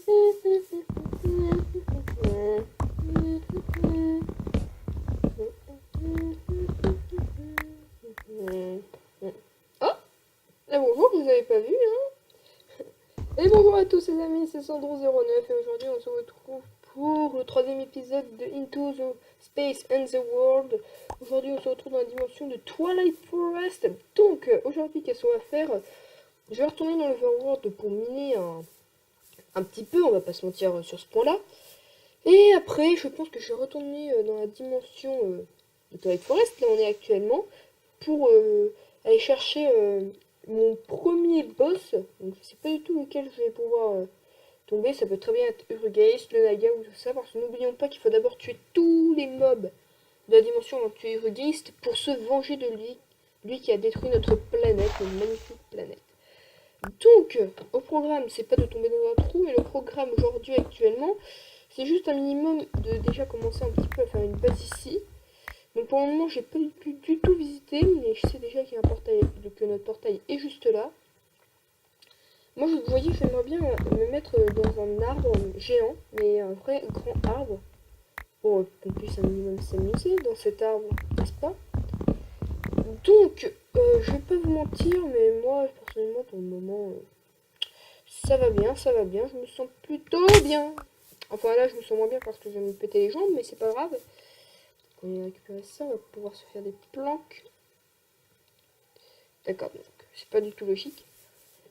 Ah, et bonjour, vous avez pas vu, hein? Et bonjour à tous les amis, c'est Sandro09 et aujourd'hui on se retrouve pour le troisième épisode de Into the Space and the World. Aujourd'hui on se retrouve dans la dimension de Twilight Forest. Donc aujourd'hui qu'est-ce qu'on va faire? Je vais retourner dans l'Overworld pour miner un petit peu, on va pas se mentir sur ce point-là. Et après je pense que je vais retourner dans la dimension de Twilight Forest, là on est actuellement, pour aller chercher mon premier boss. Donc je sais pas du tout lequel je vais pouvoir tomber. Ça peut très bien être Urgeist, le Naga ou tout ça. Parce que n'oublions pas qu'il faut d'abord tuer tous les mobs de la dimension avant de tuer Urgeist pour se venger de lui. Lui qui a détruit notre planète, une magnifique planète. Donc, au programme, c'est pas de tomber dans un trou. Et le programme aujourd'hui actuellement, c'est juste un minimum de déjà commencer un petit peu à faire une base ici. Donc pour le moment, j'ai pas du tout visité, mais je sais déjà qu'il y a un portail, que notre portail est juste là. Moi, vous voyez, j'aimerais bien me mettre dans un arbre géant, mais un vrai grand arbre, pour qu'on puisse un minimum s'amuser dans cet arbre, n'est-ce pas? Donc, je vais pas vous mentir, mais moi, personnellement, pour le moment, ça va bien, je me sens plutôt bien. Enfin là, je me sens moins bien parce que je vais me péter les jambes, mais c'est pas grave. Quand on a récupéré ça, on va pouvoir se faire des planques. D'accord, donc c'est pas du tout logique.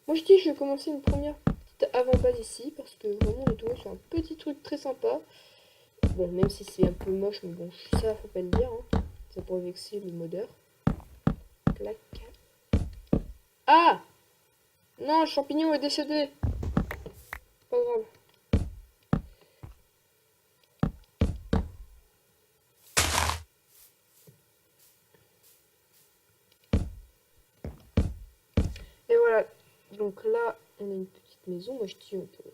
Moi je dis je vais commencer une première petite avant-base ici parce que vraiment on est tombé sur un petit truc très sympa. Bon, même si c'est un peu moche, mais bon, ça faut pas le dire, hein. Ça pourrait vexer le modeur. Clac. Ah! Non, le champignon est décédé. Pas grave. Et voilà. Donc là, on a une petite maison. Moi je dis on peut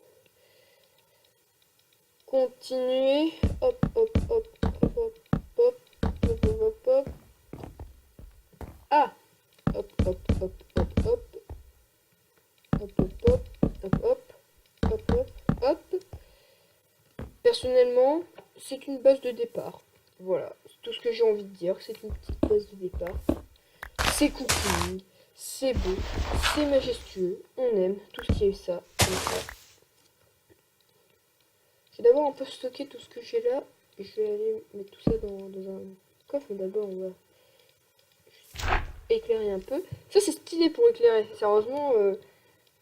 continuer. Hop, hop, hop, hop, hop, hop, hop, hop, hop, hop. Ah! Hop, hop, hop, hop, hop. Hop, hop, hop, hop, hop, hop, hop, hop. Personnellement, c'est une base de départ. Voilà, c'est tout ce que j'ai envie de dire. C'est une petite base de départ. C'est cooking, c'est beau, c'est majestueux. On aime tout ce qui est ça. Je vais d'abord un peu stocker tout ce que j'ai là. Et je vais aller mettre tout ça dans un coffre. Mais d'abord, on va éclairer un peu. Ça, c'est stylé pour éclairer. Sérieusement,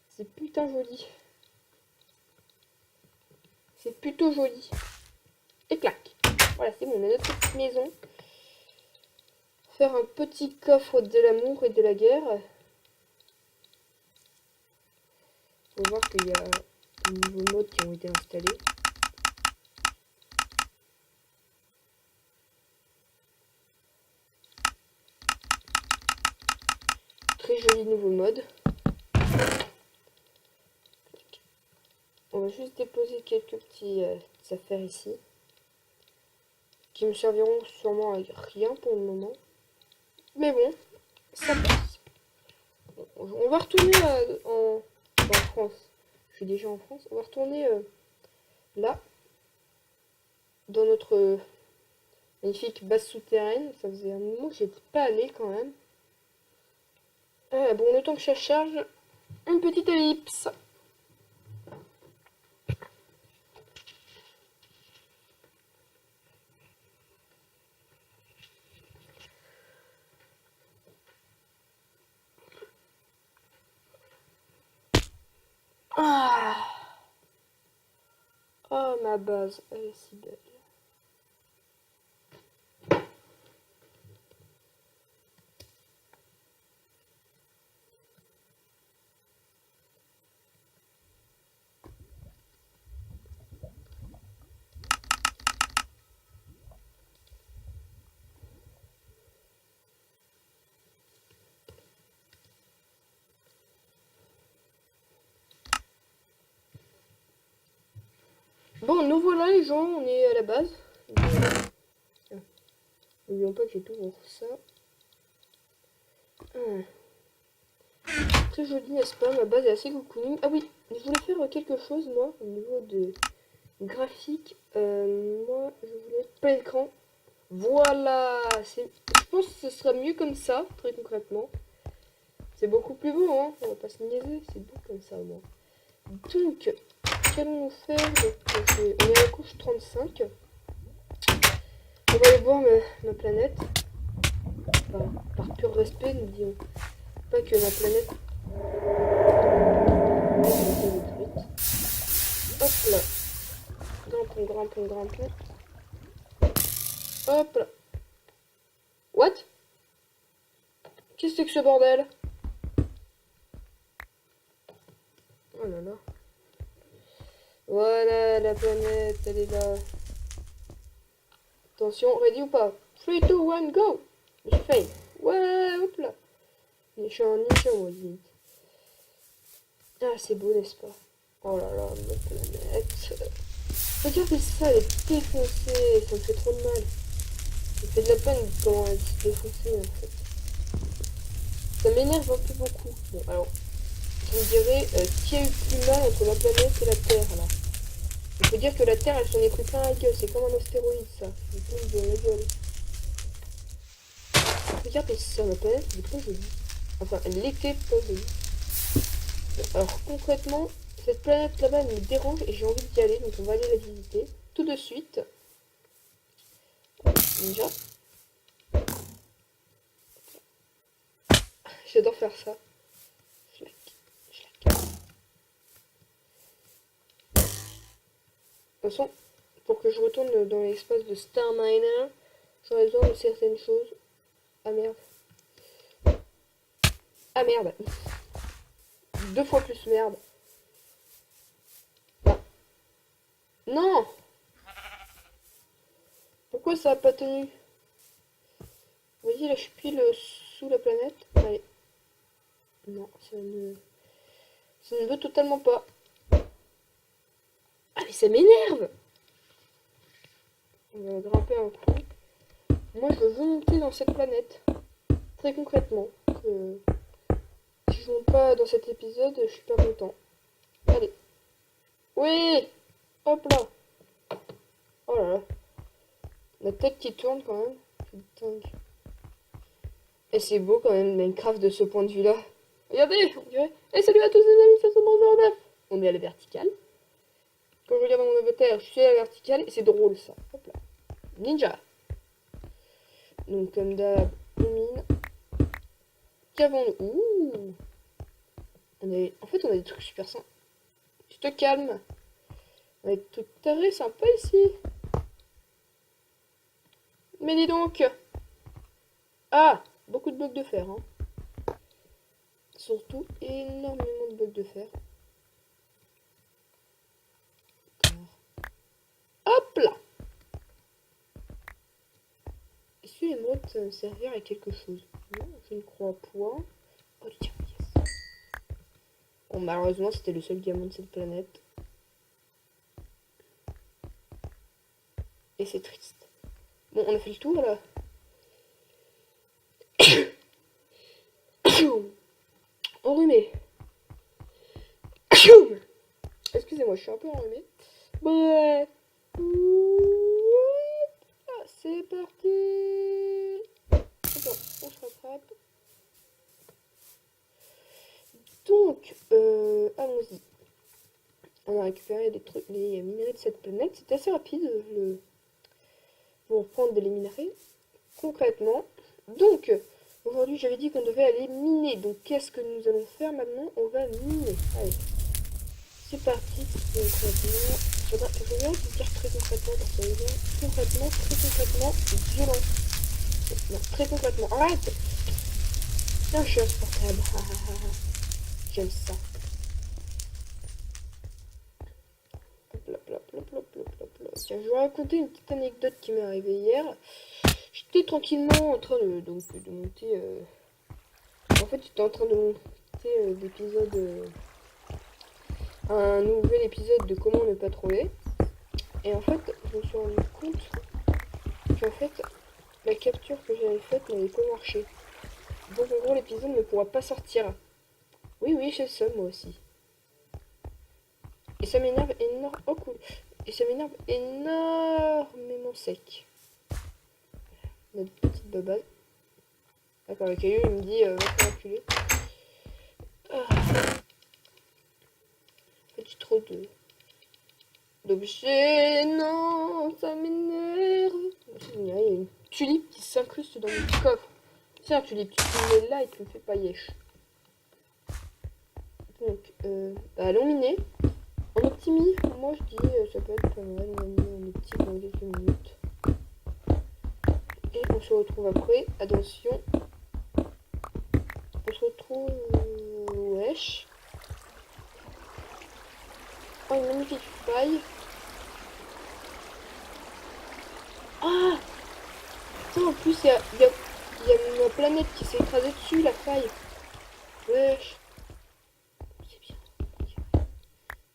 c'est putain joli. C'est plutôt joli. Et clac. Voilà, c'est bon, on a notre petite maison. Faire un petit coffre de l'amour et de la guerre. Faut voir qu'il y a de nouveaux modes qui ont été installés. Très joli nouveau mode. On va juste déposer quelques petites affaires ici. Qui me serviront sûrement à rien pour le moment. Mais bon, ça passe. On va retourner en France. Je suis déjà en France. On va retourner là. Dans notre magnifique base souterraine. Ça faisait un moment que j'étais pas allé quand même. Bon, le temps que ça charge, une petite ellipse. Ah, oh, ma base, elle est si belle. Bon, nous voilà les gens, on est à la base. N'oublions pas que j'ai toujours ça. Très joli, n'est-ce pas? Ma base est assez cocooning. Ah oui, je voulais faire quelque chose, moi, au niveau de graphique. Moi, je voulais plein écran. Voilà, je pense que ce sera mieux comme ça, très concrètement. C'est beaucoup plus beau, hein, on va pas se niaiser, c'est beau comme ça, moi. Donc, qu'allons-nous faire? Donc, on est à la couche 35. On va aller voir ma planète. Enfin, par pur respect, nous disons. Pas que ma planète a été détruite. Hop là. Grimpons, grimpons, grimpons. Hop là. What? Qu'est-ce que c'est que ce bordel? Oh là là. Voilà, la planète, elle est là. Attention, ready ou pas? 3, 2, 1, go! Je suis fail. Ouais, hop là. Je suis un ninja, moi, limite. Ah, c'est beau, n'est-ce pas? Oh là là, ma planète. Regardez ça, elle est défoncée. Ça me fait trop de mal. Ça me fait de la peine quand elle est défoncée, en fait. Ça m'énerve un peu beaucoup. Bon, alors, vous me direz, qui a eu plus mal entre la planète et la Terre, là? Il faut dire que la Terre, elle s'en est pris plein la gueule. C'est comme un astéroïde, ça. Elle tombe de la gueule. Regardez ça, ma planète, elle est pas jolie. Enfin, elle était pas jolie. Alors, concrètement, cette planète là-bas, elle me dérange et j'ai envie d'y aller. Donc, on va aller la visiter tout de suite. Ninja. J'adore faire ça. Schlac, schlac. De toute façon, pour que je retourne dans l'espace de Star Miner, j'aurais besoin de certaines choses. Ah merde. Ah merde. 2 fois plus merde. Non. Non. Pourquoi ça a pas tenu? Vas-y, là je suis pile sous la planète. Allez. Non, ça ne veut totalement pas. Ah mais ça m'énerve. On va grimper un coup. Moi je veux monter dans cette planète. Très concrètement. Si je monte pas dans cet épisode, je suis pas content. Allez. Oui. Hop là. Oh là là. La tête qui tourne quand même. C'est dingue. Et c'est beau quand même Minecraft de ce point de vue là. Regardez, on dirait. Et salut à tous les amis, c'est Bonjour. On est à la verticale. Quand je regarde mon inventaire, je suis à la verticale et c'est drôle ça. Hop là. Ninja. Donc comme d'hab, on mine. Qu'avons-nous? Ouh. En fait, on a des trucs super simples. Tu te calmes. On a des trucs très sympas ici. Mais dis donc. Ah, beaucoup de blocs de fer. Hein. Surtout énormément de blocs de fer. Hop là. Est-ce que l'émeraude ça me servir à quelque chose? Non, je ne crois point. Oh tiens, yes. Bon, malheureusement, c'était le seul diamant de cette planète. Et c'est triste. Bon, on a fait le tour là. Enrhumé. Excusez-moi, je suis un peu enrhumé. Bref. C'est parti. Attends, on se rattrape. Donc, allons-y. On a récupéré les minerais de cette planète. C'était assez rapide pour prendre des minerais. Concrètement. Donc, aujourd'hui, j'avais dit qu'on devait aller miner. Donc, qu'est-ce que nous allons faire maintenant? On va miner. Allez. C'est parti. Concrètement. Je vais vous dire très concrètement parce que concrètement, très concrètement, violent. Non, très concrètement. Arrête! Tiens, je suis insupportable. J'aime ça. Tiens, je vais vous raconter une petite anecdote qui m'est arrivée hier. J'étais tranquillement en train de monter. En fait, j'étais en train de monter l'épisode. Un nouvel épisode de comment ne pas trouver. Et en fait, je me suis rendu compte qu'en fait, la capture que j'avais faite n'avait pas marché. Donc en gros, l'épisode ne pourra pas sortir. Oui, oui, j'ai ça moi aussi. Et ça m'énerve énormément. Oh cool. Et ça m'énerve énormément sec. Notre petite bobale. D'accord, le caillou il me dit va te reculer. Ah. J'ai trop d'objets. Non, ça m'énerve. Il y a une tulipe qui s'incruste dans mon coffre. Tiens, tulipe, tu te mets là et tu me fais pas yesh. Donc, allons miner. En optimi, moi je dis ça peut être pas mal, on va miner en optime dans quelques minutes. Et on se retrouve après. Attention. On se retrouve... wesh. Oh, une magnifique faille. Ah! Putain, en plus, il y a ma planète qui s'est écrasée dessus, la faille. Wesh. C'est bien.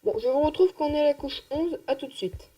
Bon, je vous retrouve quand on est à la couche 11. À tout de suite.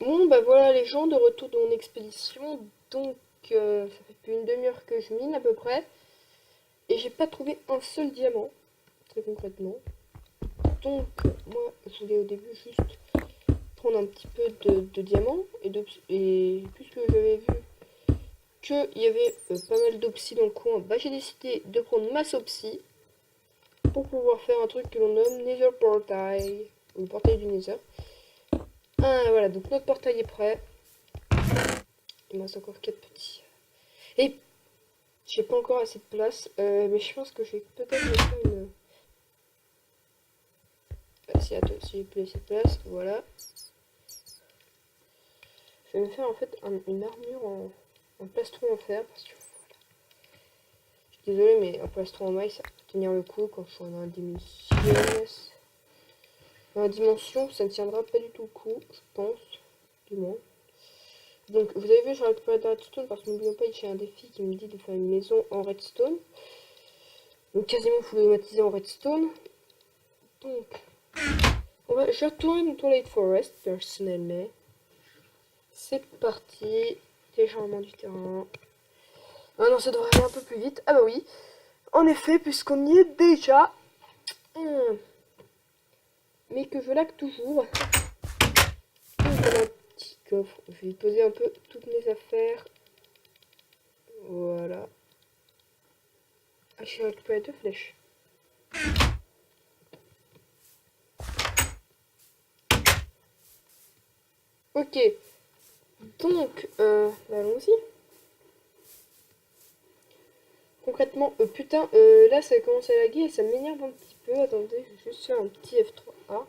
Bon, bah voilà les gens, de retour de mon expédition. Donc, ça fait plus une demi-heure que je mine à peu près. Et j'ai pas trouvé un seul diamant, très concrètement. Donc, moi, je voulais au début juste prendre un petit peu de diamants. Et puisque j'avais vu qu'il y avait pas mal d'opsy dans le coin, bah, j'ai décidé de prendre ma sopsy pour pouvoir faire un truc que l'on nomme Nether Portail, ou le portail du Nether. Ah, voilà, donc notre portail est prêt. Il me reste encore 4 petits. Et j'ai pas encore assez de place, mais je pense que je vais peut-être me faire une... Si, attends, si j'ai plus assez de place, voilà. Je vais me faire en fait une armure en plastron en fer, parce que voilà. Je suis désolée, mais en plastron en maille, ça va tenir le coup quand je suis dans la dimension. Dans la dimension, ça ne tiendra pas du tout le coup, je pense, du moins. Donc, vous avez vu, j'ai récupéré de la redstone parce que n'oublions pas, j'ai un défi qui me dit de faire une maison en redstone. Donc, quasiment full automatisé en redstone. Donc, je retourne dans Twilight Forest personnellement. C'est parti. Téléchargement du terrain. Ah non, ça devrait aller un peu plus vite. Ah bah oui. En effet, puisqu'on y est déjà. Mais que je lag toujours. Donc, on a un petit coffre. Je vais y poser un peu toutes mes affaires. Voilà. Ah, j'ai récupéré 2 flèches. Ok. Donc, allons-y. Concrètement, putain, là ça commence à laguer et ça m'énerve un petit peu. Attendez, je vais juste faire un petit F3A.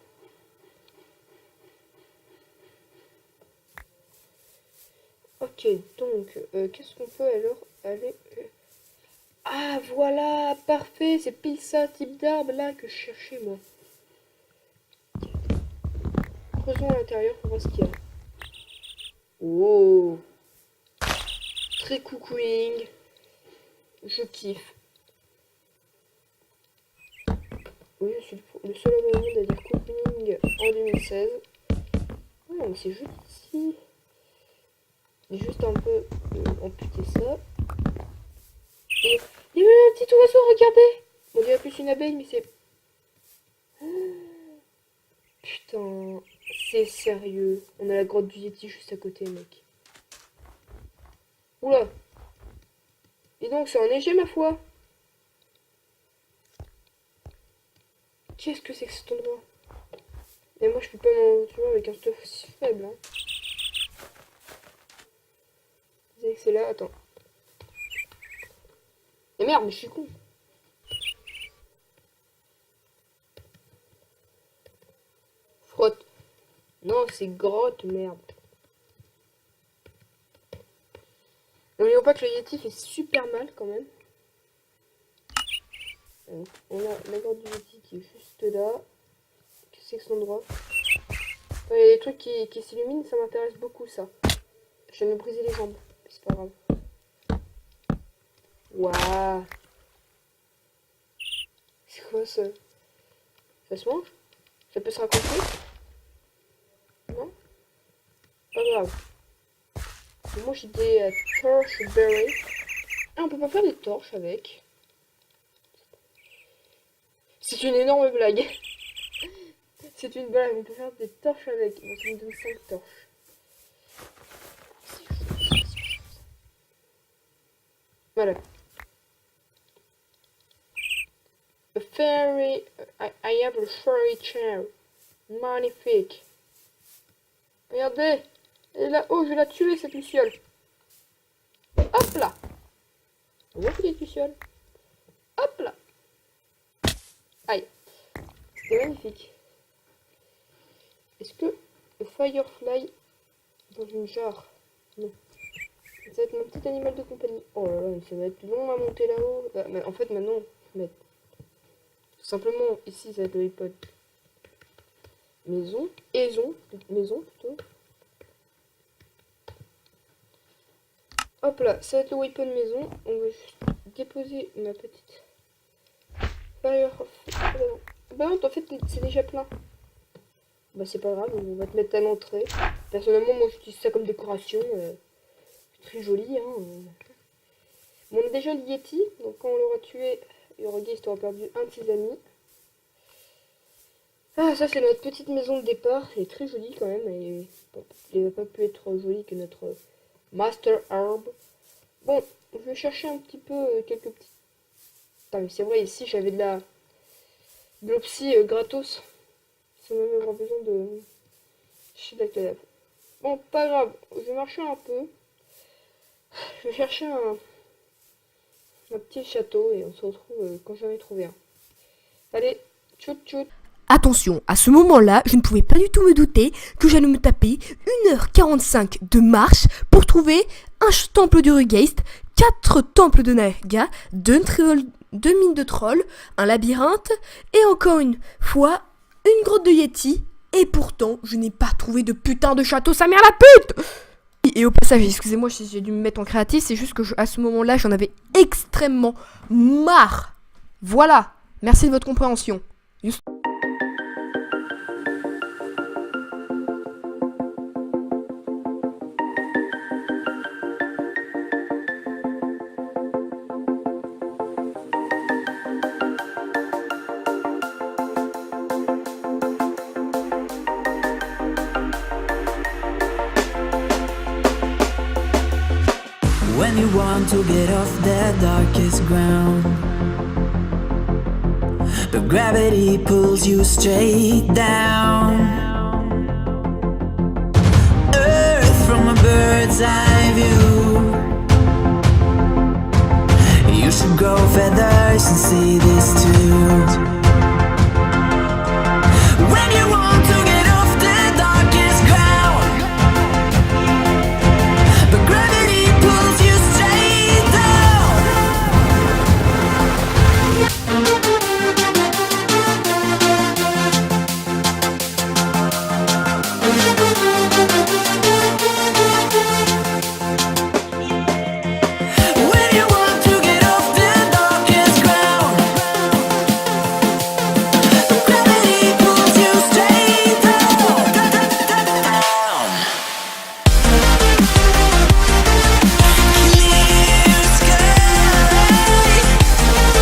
Ok, donc, qu'est-ce qu'on peut alors aller... Ah, voilà, parfait, c'est pile ça, type d'arbre là que je cherchais moi. Creusons à l'intérieur pour voir ce qu'il y a. Oh, très coucouing. Je kiffe. Oui, je suis le seul homme au monde à dire coucouing en 2016. Ouais, mais c'est joli. Juste un peu amputer ça. Et il y a un petit oiseau, regardez. On dirait plus une abeille, mais c'est... Putain, c'est sérieux. On a la grotte du Yeti juste à côté, mec. Oula. Et donc, c'est enneigé, ma foi. Qu'est-ce que c'est que cet endroit? Et moi, je peux pas m'en avec un stuff aussi faible. Hein. Vous savez que c'est là, attends. Et merde, mais je suis con. Frotte. Non, c'est grotte, merde. N'oublions pas que le Yeti fait super mal quand même. Donc, on a la grotte du Yeti qui est juste là. Qu'est-ce que c'est que cet endroit? Enfin, il y a des trucs qui s'illuminent, ça m'intéresse beaucoup ça. Je vais me briser les jambes, c'est pas grave. Waouh. C'est quoi ça? Ça se mange? Ça peut se raconter? Non? Pas grave. Moi j'ai des torchberry. Ah, on peut pas faire des torches avec. C'est une énorme blague. C'est une blague, on peut faire des torches avec. Donc ça me donne 5 torches. Voilà. A fairy... I have a fairy chair. Magnifique. Regardez. Elle est là-haut, je vais la tuer cette luciole. Hop là. On voit qu'il est luciole. Hop là. Aïe. C'était magnifique. Est-ce que le firefly dans une jarre? Non. Ça va être mon petit animal de compagnie. Oh là là, ça va être long à monter là-haut. Bah, en fait, maintenant, je vais mettre tout simplement ici, ça va être le iPod. Maison. Maison plutôt. Hop là, ça va être le weapon maison. On va juste déposer ma petite firefly. Bah non, en fait, c'est déjà plein. Bah c'est pas grave, on va te mettre à l'entrée. Personnellement, moi j'utilise ça comme décoration. C'est très joli, hein. Bon, on a déjà le Yeti, donc quand on l'aura tué, Eurogeist aura perdu un de ses amis. Ah, ça c'est notre petite maison de départ, elle est très jolie quand même, et bon, elle n'a pas pu être jolie que notre Master Herb. Bon, je vais chercher un petit peu quelques petits... Ah mais c'est vrai, ici j'avais de l'opsie gratos, sans même avoir besoin de chercher de la cadavre. Bon, pas grave, je vais marcher un peu, je vais chercher un petit château et on se retrouve quand j'en ai trouvé un. Allez, tchout tchout. Attention, à ce moment-là, je ne pouvais pas du tout me douter que j'allais me taper 1h45 de marche pour trouver un temple d'Eurogeist, 4 temples de Naga, 2 mines de trolls, un labyrinthe et encore une fois une grotte de Yeti. Et pourtant, je n'ai pas trouvé de putain de château, sa mère la pute! Et au passage, excusez-moi si j'ai dû me mettre en créatif, c'est juste que à ce moment-là, j'en avais extrêmement marre. Voilà, merci de votre compréhension. Juste... When you want to get off the darkest ground, but gravity pulls you straight down. Earth from a bird's eye view. You should grow feathers and see this too. When you want to get off the darkest ground, but gravity pulls you straight down. When you want to get off the darkest ground, but gravity pulls you straight down. Clear skies. Where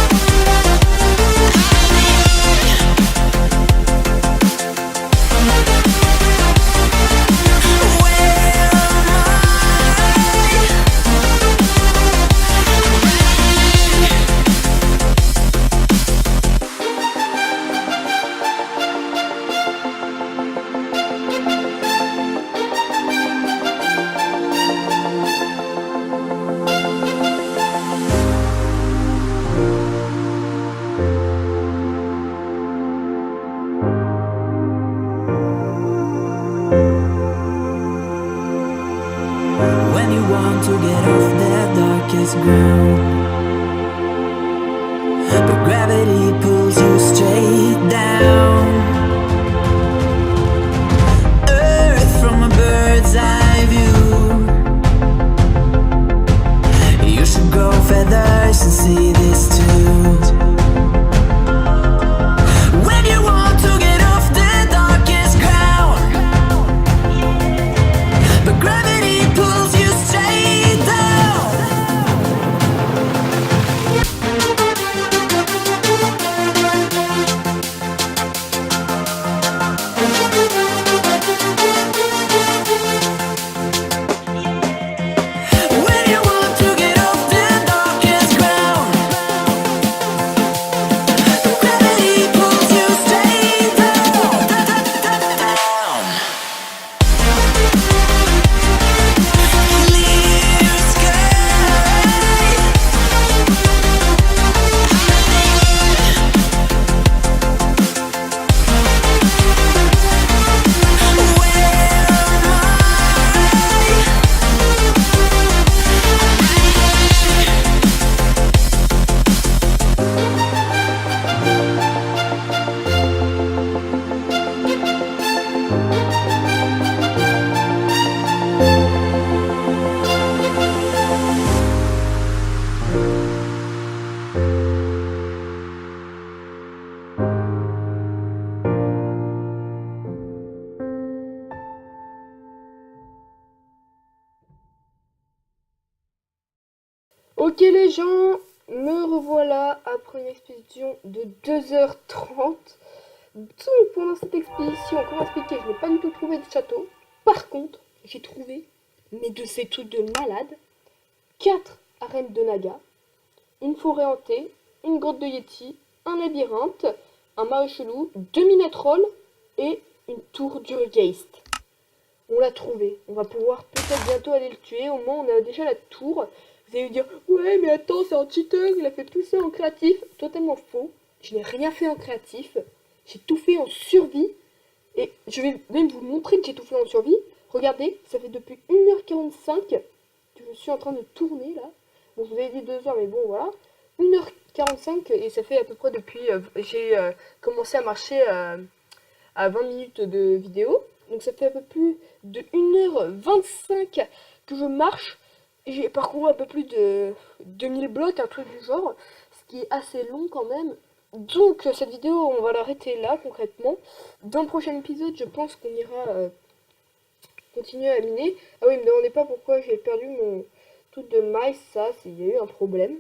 when you want to get off the darkest ground, but gravity pulls you straight down. Earth from a bird's eye view. You should grow feathers and see this too. When you want to get off the darkest ground, but gravity pulls you straight down. Ok les gens, me revoilà après une expédition de 2h30. Donc pendant cette expédition, comment expliquer, je n'ai pas du tout trouvé de château. Par contre, j'ai trouvé, mais de ces trucs de malade, 4 arènes de Naga, une forêt hantée, une grotte de Yeti, un labyrinthe, un marais chelou, 2 mini-trolls et une tour d'Urgeist. On l'a trouvé. On va pouvoir peut-être bientôt aller le tuer. Au moins, on a déjà la tour. Vous allez me dire, ouais, mais attends, c'est un cheater. Il a fait tout ça en créatif. Totalement faux. Je n'ai rien fait en créatif. J'ai tout fait en survie. Et je vais même vous montrer que j'ai tout fait en survie. Regardez, ça fait depuis 1h45 que je suis en train de tourner là. Bon, je vous avais dit 2 heures, mais bon, voilà. 1h45 et ça fait à peu près depuis... j'ai commencé à marcher à 20 minutes de vidéo. Donc ça fait un peu plus de 1h25 que je marche. J'ai parcouru un peu plus de 2000 blocs, un truc du genre. Ce qui est assez long quand même. Donc cette vidéo, on va l'arrêter là concrètement. Dans le prochain épisode, je pense qu'on ira continuer à miner. Ah oui, me demandez pas pourquoi j'ai perdu mon truc de maïs, ça, s'il y a eu un problème.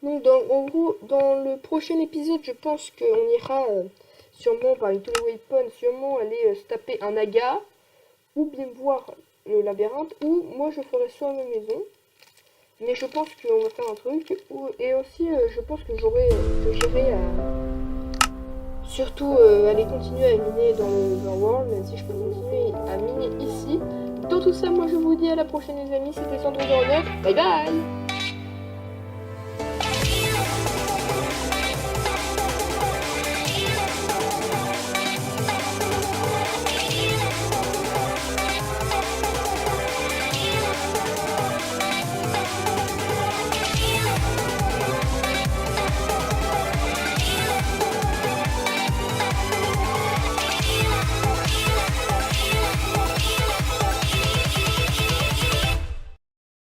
Donc en gros, dans le prochain épisode, je pense qu'on ira... sûrement par une tous les weapons, sûrement aller se taper un naga, ou bien voir le labyrinthe, ou moi je ferai soit à ma maison, mais je pense qu'on va faire un truc, et aussi je pense que j'irai surtout aller continuer à miner dans le world, même si je peux continuer à miner ici. Dans tout ça, moi je vous dis à la prochaine les amis, c'était Sandro09, bye bye.